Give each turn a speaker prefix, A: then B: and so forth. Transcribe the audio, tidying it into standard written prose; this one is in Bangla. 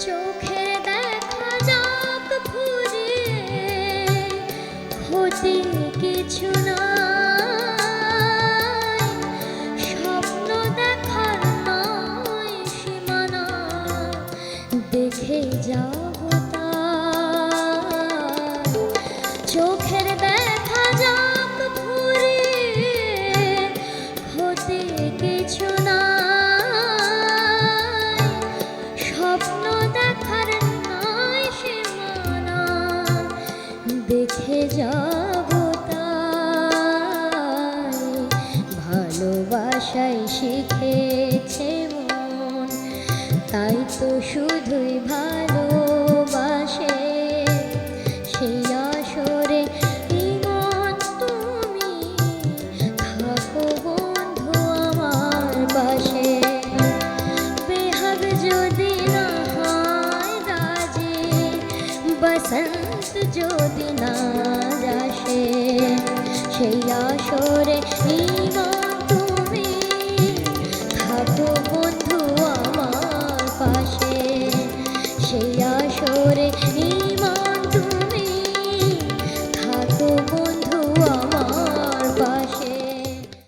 A: চোখে দেখা যাক ফুরিয়ে ক্ষতি কিছু নাই, স্বপ্ন দেখার নয় সীমানা, দেখে যাব তাই। চোখের দেখা যাক ফুরিয়ে ক্ষতি কিছু নাই, স্বপ্ন দেখার নয় সীমানা, দেখে যাব তাই। ভালোবাসায় শিখেছে মন, তাই তো শুধুই ভালোবাসে। সেই আসরে মন তুমি থাকো বন্ধু আমার পাশে। বেহাগ যদি না হয় রাজি, বসন্ত যদি না